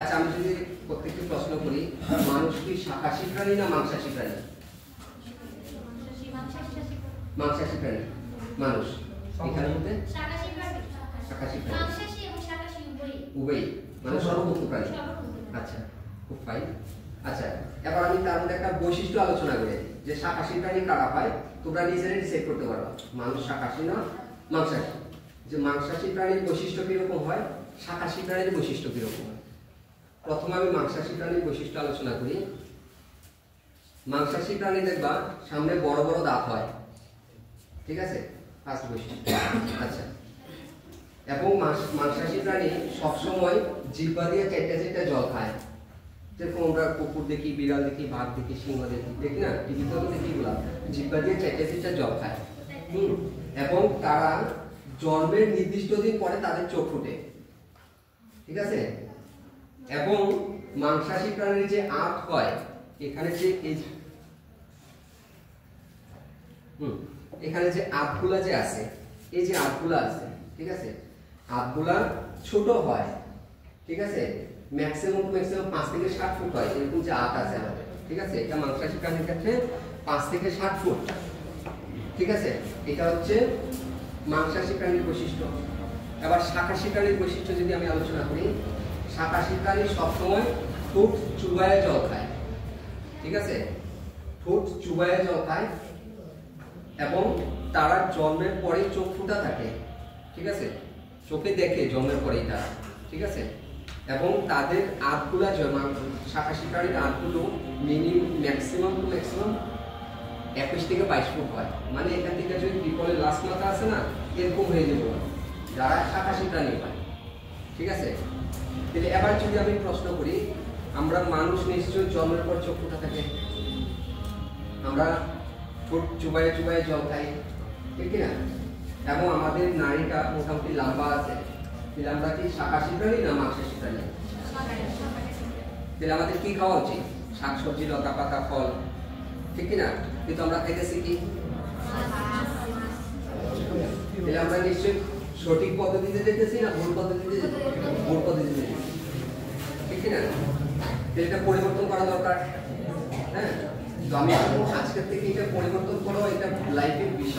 আচ্ছা, আমি যদি প্রত্যেককে প্রশ্ন করি, মানুষ কি শাকাশী প্রাণী না মাংসাশী প্রাণী? মাংসাশী প্রাণী মানুষ। এখানে মধ্যে শাকাশী প্রাণী উভয়ই, মানে সর্বভুক প্রাণী। আচ্ছা, খুব ফাইন। আচ্ছা, এবার আমি তার মধ্যে একটা বৈশিষ্ট্য আলোচনা করি যে শাকাশী প্রাণী কারা হয়। তোমরা নিজেরাই ডিসাইড করতে পারবা মানুষ শাকাশী না মাংসাশী। যে মাংসাশী প্রাণীর বৈশিষ্ট্য কিরকম হয়, শাকাশী প্রাণীর বৈশিষ্ট্য কিরকম হয়। প্রথমে আমি মাংসাশী প্রাণীর বৈশিষ্ট্য আলোচনা করি। মাংসাশী প্রাণী দেখবা সামনে বড় বড় দাঁত হয়, ঠিক আছে, ফার্স্ট বৈশিষ্ট্য। আচ্ছা, এবং মাংসাশী প্রাণী সবসময় জিহ্বা দিয়ে চারটা চারটা জল খায়। যেরকম আমরা কুকুর দেখি, বিড়াল দেখি, বাঘ দেখি, সিংহ দেখি না, টিভিতে দেখি, গুলা জিহ্বা দিয়ে চারটা চারটা জল খায়। এবং তারা জন্মের নির্দিষ্ট দিন পরে তাদের চোখ ফুটে, ঠিক আছে। এবং মাংসাশী প্রাণীর যে আঁত হয়, এখানে যে এখানে যে আঁতগুলা যে আছে, এই যে আঁতগুলা আছে, ঠিক আছে, আঁতগুলা ছোট হয়, ঠিক আছে, ম্যাক্সিমাম 5 থেকে 7 ফুট হয়, এরকম যে আঁত আছে আমাদের, ঠিক আছে। এটা মাংসাশী প্রাণীর ক্ষেত্রে 5 থেকে 7 ফুট, ঠিক আছে। এটা হচ্ছে মাংসাশী প্রাণীর বৈশিষ্ট্য। এবার শাকাশী প্রাণীর বৈশিষ্ট্য যদি আমি আলোচনা করি, শাকাশী প্রাণী সবসময় ঠোঁট চুবায়ে জল খায়, ঠিক আছে, ঠোঁট চুবায়ে জল খায়। এবং তারা জন্মের পরে চোখ ফুটা থাকে, ঠিক আছে, চোখে দেখে জন্মের পরেই তারা, ঠিক আছে। এবং তাদের আঁতগুলা শাকাশী প্রাণীর আঁতগুলো ম্যাক্সিমাম 21 থেকে 22 ফুট হয়। মানে এখান থেকে যদি বিপলের লাস্ট মাথা আছে না, এরকম হয়ে যাবে যারা শাকাশী প্রাণী হয়, ঠিক আছে। তাহলে এবার যদি আমি প্রশ্ন করি, আমরা মানুষ নিশ্চয়ই জন্মের পর চোখ ফুটা থাকে, আমরা ঠোঁট চুবায়ে চুবায়ে জল খাই, ঠিক না। এবং আমাদের নাড়িটা মোটামুটি লম্বা আছে। তাহলে আমরা কি শাকাশী প্রাণী না মাংসাশী প্রাণী? তাহলে আমাদের কি খাওয়া উচিত? শাকসবজি, লতা পাতা, ফল, ঠিক না। কিন্তু আমরা খাইতেছি কি? তাহলে আমরা নিশ্চয়ই সঠিক পদ্ধতিতে যেতেছি না ভুল পদ্ধতিতে? ভুল পদ্ধতিতে, ঠিক না। এটা পরিবর্তন করা দরকার। হ্যাঁ, তো আমি আজকের থেকে এটা পরিবর্তন করো, এটা লাইফের বিষয়।